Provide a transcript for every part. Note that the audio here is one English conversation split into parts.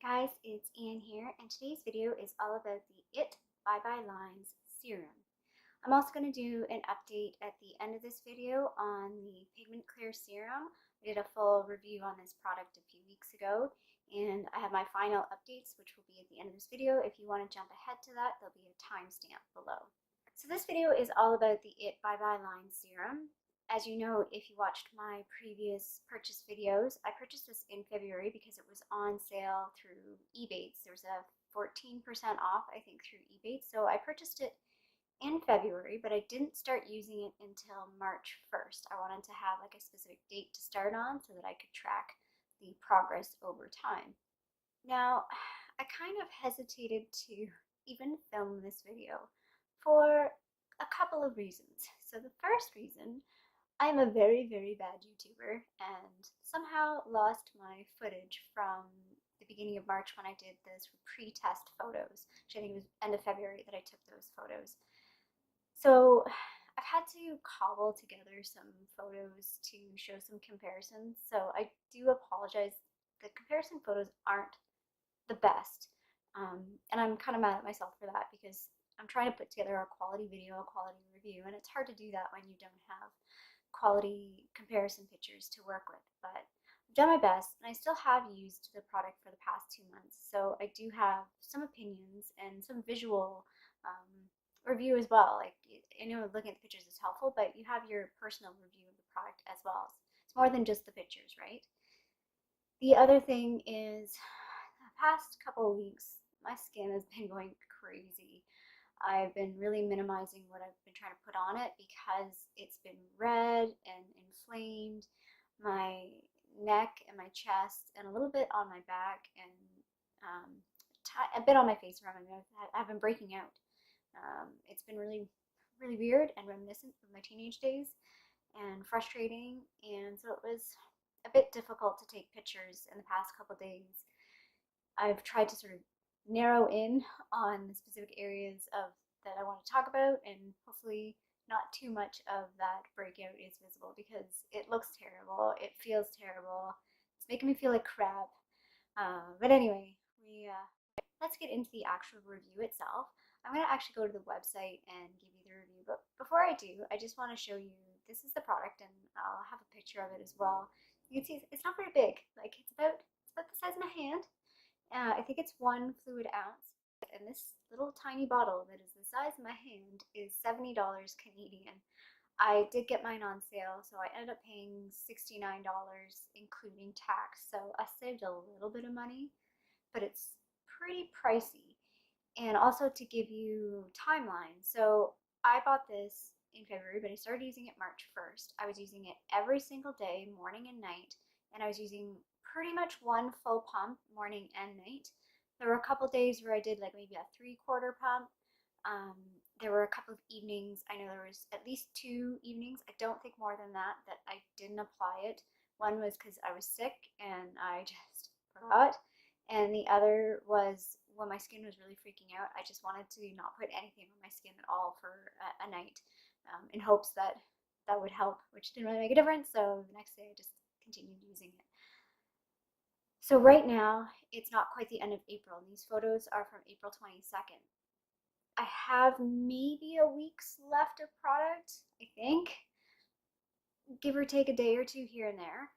Guys, it's Anne here, and today's video is all about the It Bye Bye Lines Serum. I'm also going to do an update at the end of this video on the PigmentClar Serum. I did a full review on this product a few weeks ago, and I have my final updates, which will be at the end of this video. If you want to jump ahead to that, there'll be a timestamp below. So this video is all about the It Bye Bye Lines Serum. As you know, if you watched my previous purchase videos, I purchased this in February because it was on sale through Ebates. There was a 14% off, I think, through Ebates. So I purchased it in February, but I didn't start using it until March 1st. I wanted to have like a specific date to start on so that I could track the progress over time. Now, I kind of hesitated to even film this video for a couple of reasons. So the first reason, I'm a very, very bad YouTuber and somehow lost my footage from the beginning of March when I did those pre-test photos, which I think it was end of February that I took those photos. So I've had to cobble together some photos to show some comparisons. So I do apologize. The comparison photos aren't the best. And I'm kind of mad at myself for that because I'm trying to put together a quality video, a quality review, and it's hard to do that when you don't have quality comparison pictures to work with, but I've done my best, and I still have used the product for the past 2 months, so I do have some opinions and some visual review as well. Like, I know looking at the pictures is helpful, but you have your personal review of the product as well. It's more than just the pictures, right? The other thing is, the past couple of weeks, my skin has been going crazy. I've been really minimizing what I've been trying to put on it because it's been red and inflamed. My neck and my chest and a little bit on my back and a bit on my face around my mouth. I've been breaking out. It's been really, really weird and reminiscent of my teenage days and frustrating, and so it was a bit difficult to take pictures in the past couple days. I've tried to sort of narrow in on the specific areas of that I want to talk about, and hopefully not too much of that breakout is visible because it looks terrible, it feels terrible, it's making me feel like crap. But anyway, let's get into the actual review itself. I'm going to actually go to the website and give you the review, but before I do, I just want to show you this is the product, and I'll have a picture of it as well. You can see it's not very big, like it's about the size of my hand. I think it's 1 fluid ounce, and this little tiny bottle that is the size of my hand is $70 Canadian. I did get mine on sale, so I ended up paying $69 including tax, so I saved a little bit of money, but it's pretty pricey. And also to give you timeline, so I bought this in February, but I started using it March 1st. I was using it every single day, morning and night, and I was using pretty much 1 full pump morning and night. There were a couple days where I did like maybe a 3/4 pump. There were a couple of evenings, I know there was at least 2 evenings, I don't think more than that, that I didn't apply it. One was because I was sick and I just forgot, and the other was when my skin was really freaking out. I just wanted to not put anything on my skin at all for a night, in hopes that that would help, which didn't really make a difference, so the next day I just continued using it. So right now, it's not quite the end of April. These photos are from April 22nd. I have maybe a week's left of product, I think, give or take a day or two here and there.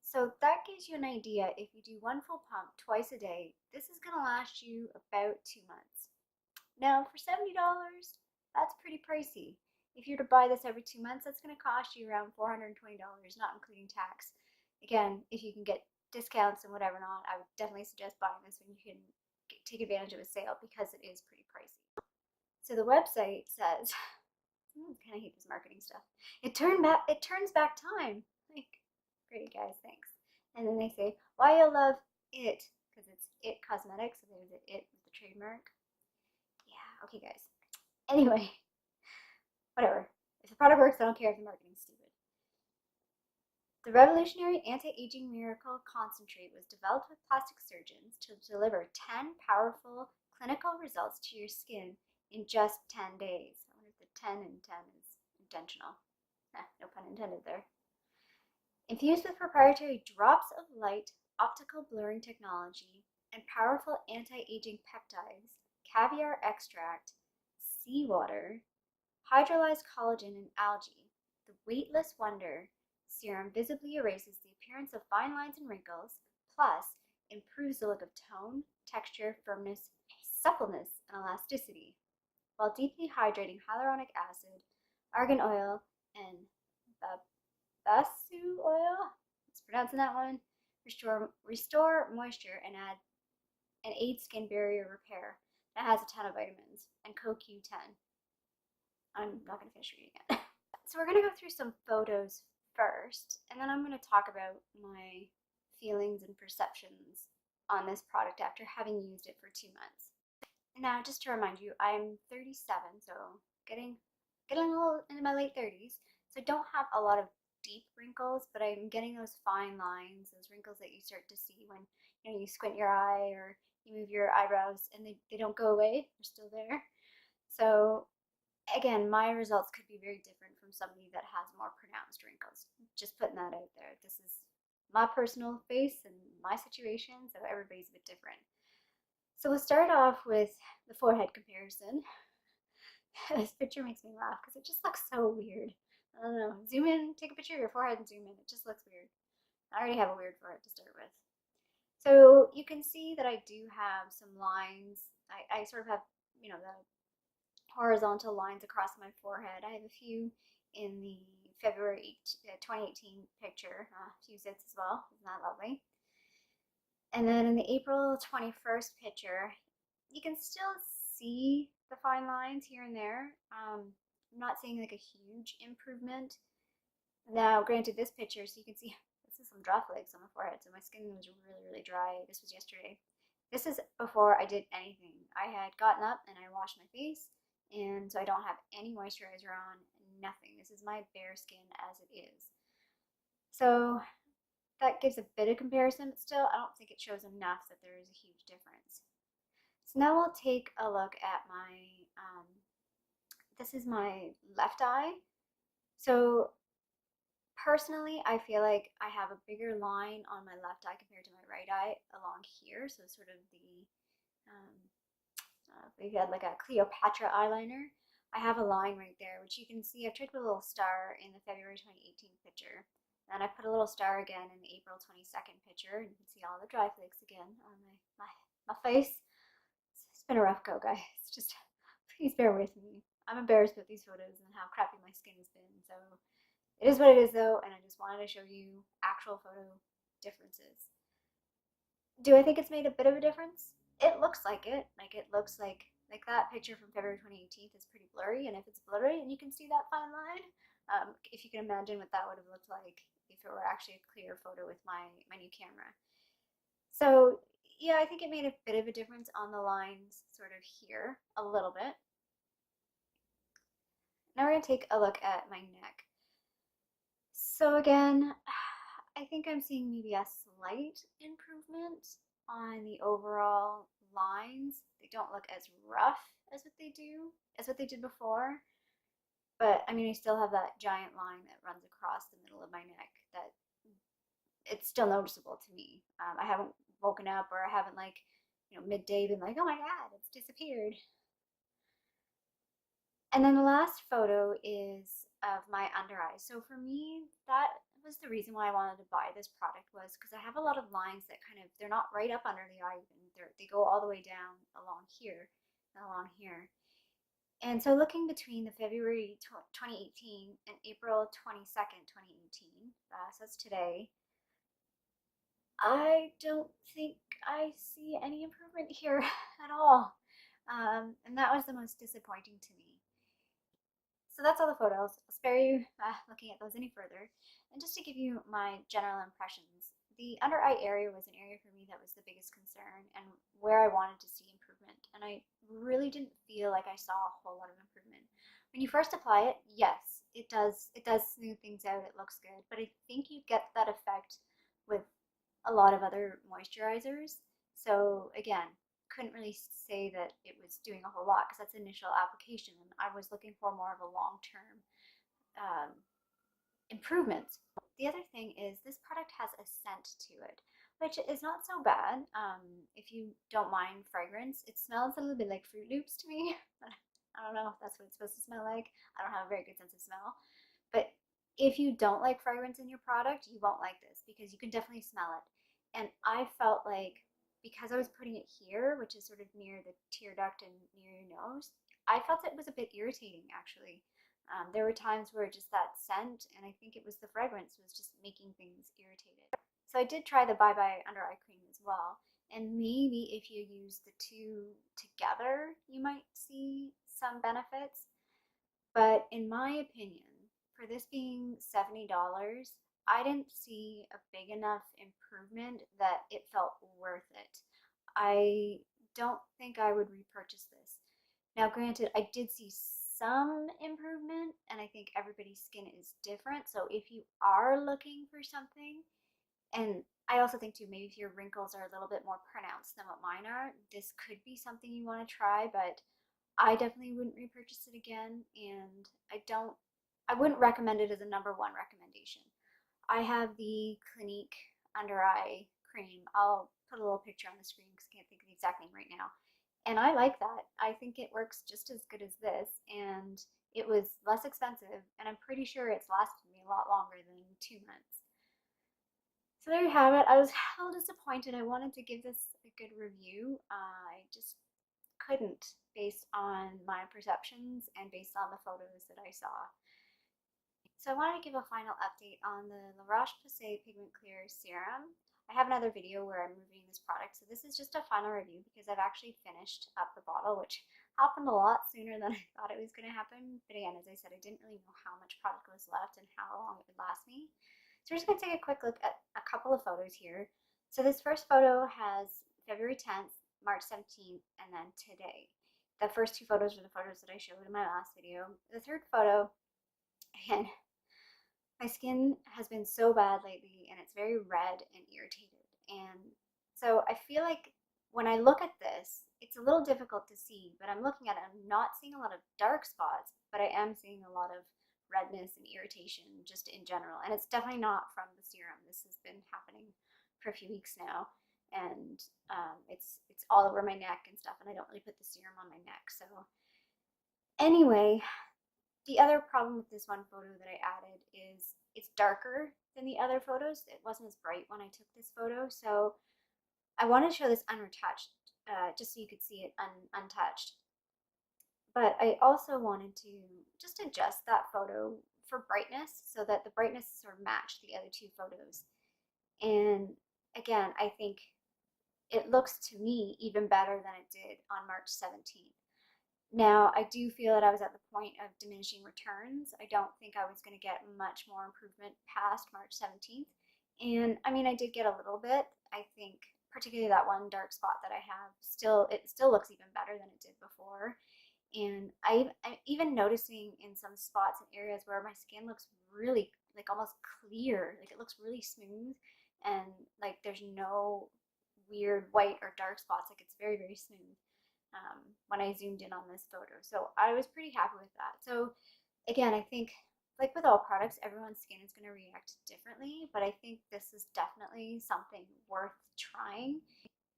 So that gives you an idea. If you do 1 full pump twice a day, this is going to last you about 2 months. Now, for $70, that's pretty pricey. If you were to buy this every 2 months, that's going to cost you around $420, not including tax. Again, if you can get discounts and whatever not, I would definitely suggest buying this when you can take advantage of a sale because it is pretty pricey. So the website says, I kind of hate this marketing stuff. It turns back time. Like, great guys, thanks. And then they say why you love it, because it's It Cosmetics, so there's It with the trademark. Yeah, okay guys. Anyway, whatever. If the product works, I don't care if the marketing's stupid. The revolutionary anti-aging miracle concentrate was developed with plastic surgeons to deliver 10 powerful clinical results to your skin in just 10 days. I wonder if the 10 and 10 is intentional. No pun intended there. Infused with proprietary drops of light optical blurring technology and powerful anti-aging peptides, caviar extract, seawater, hydrolyzed collagen, and algae. The Weightless Wonder serum visibly erases the appearance of fine lines and wrinkles, plus improves the look of tone, texture, firmness, suppleness, and elasticity, while deeply hydrating hyaluronic acid, argan oil, and babasu oil, let's pronouncing that one, restore moisture and aid skin barrier repair. That has a ton of vitamins and CoQ10. I'm not going to finish reading it. So we're going to go through some photos first, and then I'm going to talk about my feelings and perceptions on this product after having used it for 2 months. Now, just to remind you, I'm 37, so getting a little into my late 30s, so I don't have a lot of deep wrinkles, but I'm getting those fine lines, those wrinkles that you start to see when you squint your eye or you move your eyebrows and they don't go away, they're still there. So again, my results could be very different from somebody that has more pronounced wrinkles. Just putting that out there. This is my personal face and my situation, so everybody's a bit different. So we'll start off with the forehead comparison. This picture makes me laugh because it just looks so weird. I don't know. Zoom in, take a picture of your forehead and zoom in. It just looks weird. I already have a weird forehead to start with. So you can see that I do have some lines. I sort of have, the horizontal lines across my forehead. I have a few in the February 2018 picture, a few zits as well. Isn't that lovely? And then in the April 21st picture, you can still see the fine lines here and there. I'm not seeing like a huge improvement. Now, granted, this picture, so you can see this is some dry flakes on my forehead, so my skin was really, really dry. This was yesterday. This is before I did anything. I had gotten up and I washed my face, and so I don't have any moisturizer on, nothing. This is my bare skin as it is. So that gives a bit of comparison, but still I don't think it shows enough that there is a huge difference. So now we'll take a look at my, this is my left eye. So personally, I feel like I have a bigger line on my left eye compared to my right eye along here. So sort of the, if you had like a Cleopatra eyeliner, I have a line right there, which you can see. I've tried to put a little star in the February 2018 picture. And I put a little star again in the April 22nd picture. And you can see all the dry flakes again on my face. It's been a rough go, guys. Just please bear with me. I'm embarrassed with these photos and how crappy my skin has been. So it is what it is, though, and I just wanted to show you actual photo differences. Do I think it's made a bit of a difference? It looks like it. Like, it looks like that picture from February 2018 is pretty blurry, and if it's blurry and you can see that fine line, if you can imagine what that would have looked like if it were actually a clear photo with my new camera. So yeah, I think it made a bit of a difference on the lines sort of here, a little bit. Now we're going to take a look at my neck. So again, I think I'm seeing maybe a slight improvement on the overall lines. They don't look as rough as what they did before. But I mean, I still have that giant line that runs across the middle of my neck that it's still noticeable to me. I haven't woken up, or I haven't midday been like, oh my god, it's disappeared. And then the last photo is of my under eye. So for me, that was the reason why I wanted to buy this product, was because I have a lot of lines that they're not right up under the eye even. They go all the way down along here and along here. And so looking between the February 2018 and April 22nd, 2018, so that's today, I don't think I see any improvement here at all. And that was the most disappointing to me. So that's all the photos. I'll spare you looking at those any further. And just to give you my general impressions, the under eye area was an area for me that was the biggest concern and where I wanted to see improvement. And I really didn't feel like I saw a whole lot of improvement. When you first apply it, yes, it does smooth things out, it looks good, but I think you get that effect with a lot of other moisturizers. So again, couldn't really say that it was doing a whole lot because that's initial application, and I was looking for more of a long-term improvement. The other thing is this product has a scent to it, which is not so bad. If you don't mind fragrance, it smells a little bit like Fruit Loops to me. I don't know if that's what it's supposed to smell like. I don't have a very good sense of smell. But if you don't like fragrance in your product, you won't like this because you can definitely smell it. And I felt like because I was putting it here, which is sort of near the tear duct and near your nose, I felt it was a bit irritating actually. There were times where just that scent, and I think it was the fragrance, was just making things irritated. So I did try the Bye Bye Under Eye Cream as well. And maybe if you use the two together, you might see some benefits. But in my opinion, for this being $70, I didn't see a big enough improvement that it felt worth it. I don't think I would repurchase this. Now, granted, I did see some improvement, and I think everybody's skin is different. So if you are looking for something, and I also think too, maybe if your wrinkles are a little bit more pronounced than what mine are, this could be something you want to try, but I definitely wouldn't repurchase it again, and I wouldn't recommend it as a number one recommendation. I have the Clinique under eye cream. I'll put a little picture on the screen because I can't think of the exact name right now. And I like that. I think it works just as good as this, and it was less expensive, and I'm pretty sure it's lasted me a lot longer than 2 months. So there you have it. I was a little disappointed. I wanted to give this a good review. I just couldn't based on my perceptions and based on the photos that I saw. So I wanted to give a final update on the Roche Posay PigmentClar Serum. I have another video where I'm reviewing this product, so this is just a final review because I've actually finished up the bottle, which happened a lot sooner than I thought it was going to happen. But again, as I said, I didn't really know how much product was left and how long it would last me. So we're just going to take a quick look at a couple of photos here. So this first photo has February 10th, March 17th, and then today. The first two photos were the photos that I showed in my last video. The third photo, again, my skin has been so bad lately and it's very red and irritated. And so I feel like when I look at this, it's a little difficult to see, but I'm looking at it, I'm not seeing a lot of dark spots, but I am seeing a lot of redness and irritation just in general. And it's definitely not from the serum. This has been happening for a few weeks now. And it's all over my neck and stuff, and I don't really put the serum on my neck. So anyway, the other problem with this one photo that I added is it's darker than the other photos. It wasn't as bright when I took this photo, so I wanted to show this unretouched, just so you could see it untouched. But I also wanted to just adjust that photo for brightness so that the brightness sort of matched the other two photos. And again, I think it looks to me even better than it did on March 17th. Now, I do feel that I was at the point of diminishing returns. I don't think I was going to get much more improvement past March 17th. And I mean, I did get a little bit. I think particularly that one dark spot that I have, it still looks even better than it did before. And I'm even noticing in some spots and areas where my skin looks really like almost clear, like it looks really smooth, and like there's no weird white or dark spots, like it's very, very smooth. When I zoomed in on this photo. So I was pretty happy with that. So again, I think like with all products, everyone's skin is going to react differently, but I think this is definitely something worth trying.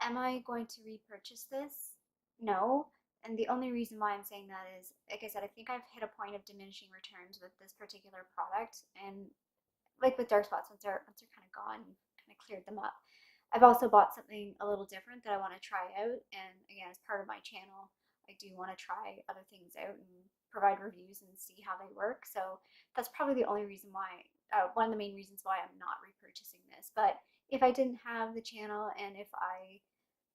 Am I going to repurchase this? No. And the only reason why I'm saying that is, like I said, I think I've hit a point of diminishing returns with this particular product. And like with dark spots, once they're kind of gone, you've kind of cleared them up. I've also bought something a little different that I want to try out, and again, as part of my channel, I do want to try other things out and provide reviews and see how they work. So that's probably the only reason why, one of the main reasons why I'm not repurchasing this. But if I didn't have the channel and if I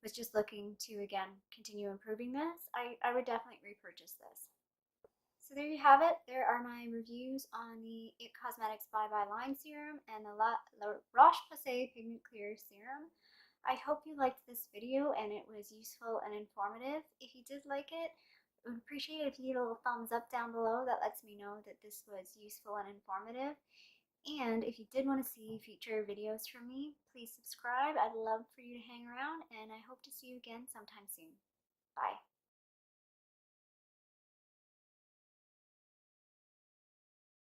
was just looking to, again, continue improving this, I would definitely repurchase this. So there you have it. There are my reviews on the IT Cosmetics Bye Bye Line Serum and the Roche Posay PigmentClar Serum. I hope you liked this video and it was useful and informative. If you did like it, I would appreciate it if you hit a little thumbs up down below. That lets me know that this was useful and informative. And if you did want to see future videos from me, please subscribe. I'd love for you to hang around, and I hope to see you again sometime soon. Bye.